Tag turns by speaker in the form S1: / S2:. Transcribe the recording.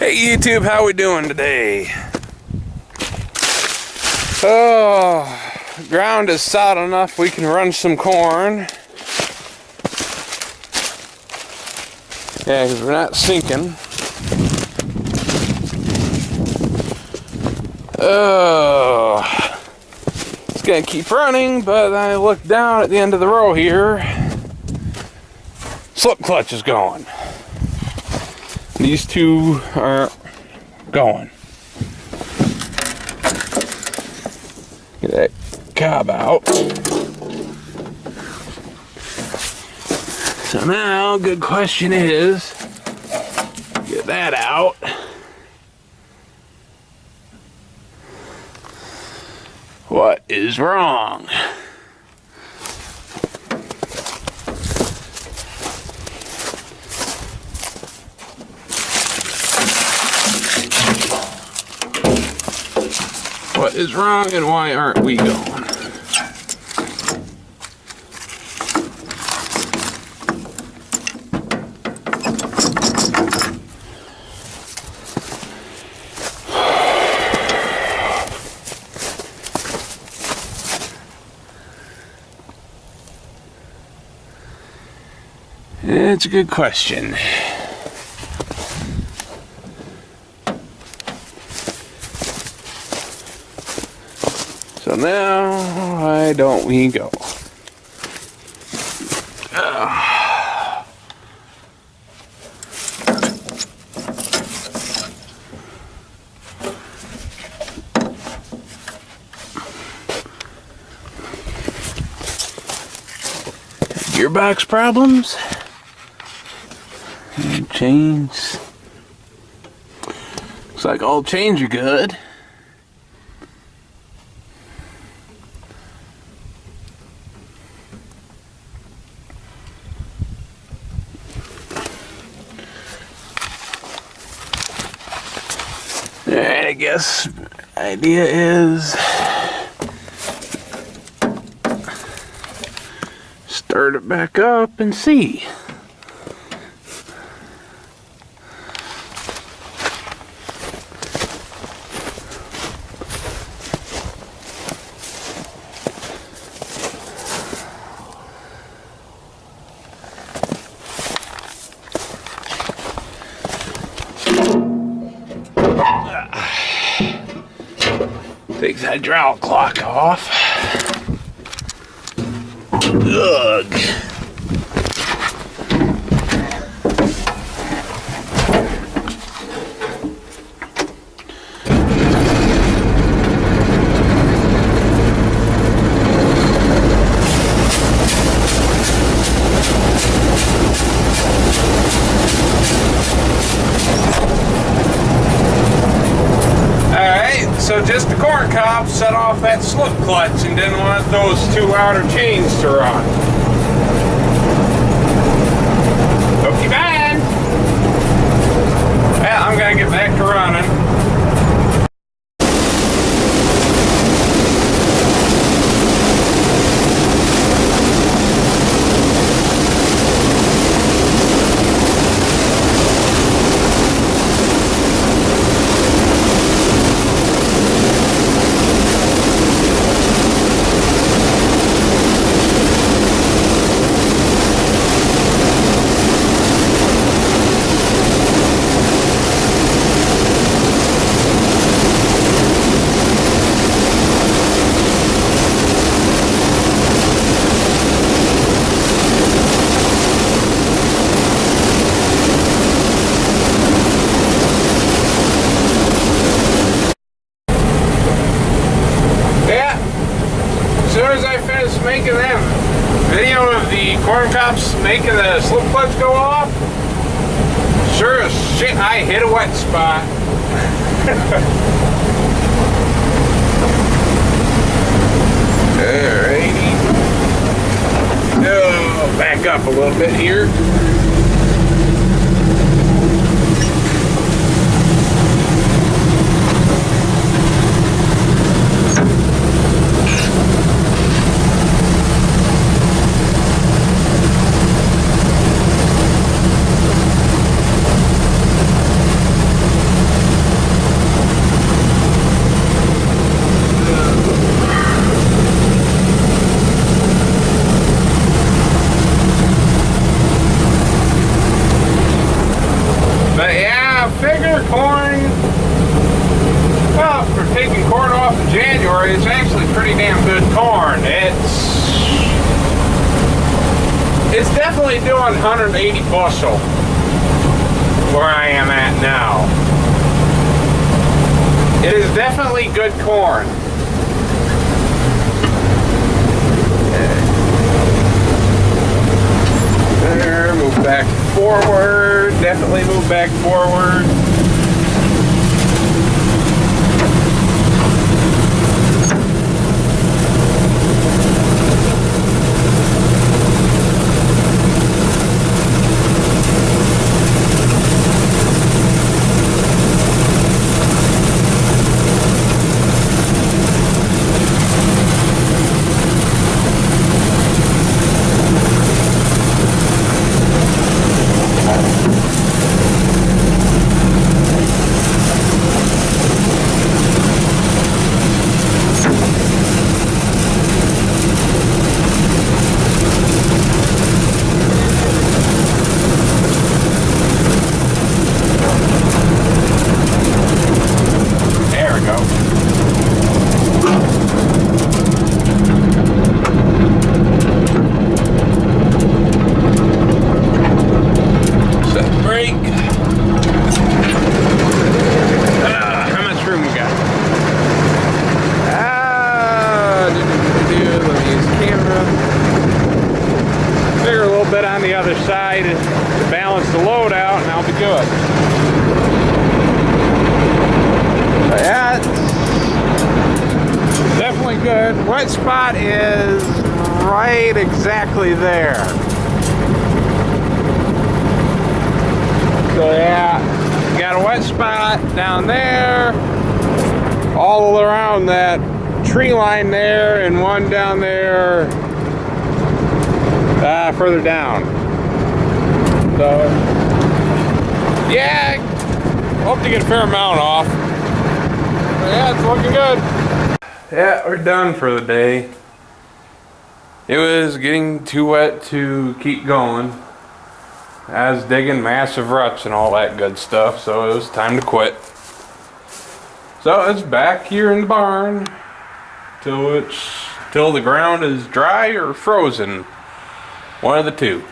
S1: Hey YouTube, how we doing today? Oh, ground is solid enough we can run some corn. Yeah, because we're not sinking. Oh, it's gonna keep running, but I look down at the end of the row here. Slip clutch is going. These two are going. Get that cob out. So now, good question is, get that out. What is wrong? What is wrong and why aren't we going? It's a good question. So now, why don't we go? Gearbox problems? Chains. Looks like all chains are good. Alright, I guess idea is start it back up and see. Take the hydraulic clock off. Ugh. So just the corn cob set off that slip clutch and didn't want those two outer chains to run. Okay, bye. Well, I'm gonna get back to running. As soon as I finish making that video of the corn cobs making the slip clutch go off, sure as shit I hit a wet spot. Alrighty. Oh, back up a little bit here. It's definitely doing 180 bushel where I am at now. It is definitely good corn. There, move back forward. Definitely move back forward. On the other side to balance the load out, and I'll be good. So yeah, it's definitely good. Wet spot is right exactly there. So yeah, got a wet spot down there, all around that tree line there, and one down there further down. So yeah, hope to get a fair amount off. But yeah, it's looking good. Yeah, we're done for the day. It was getting too wet to keep going. I was digging massive ruts and all that good stuff, so it was time to quit. So it's back here in the barn till the ground is dry or frozen. One of the two.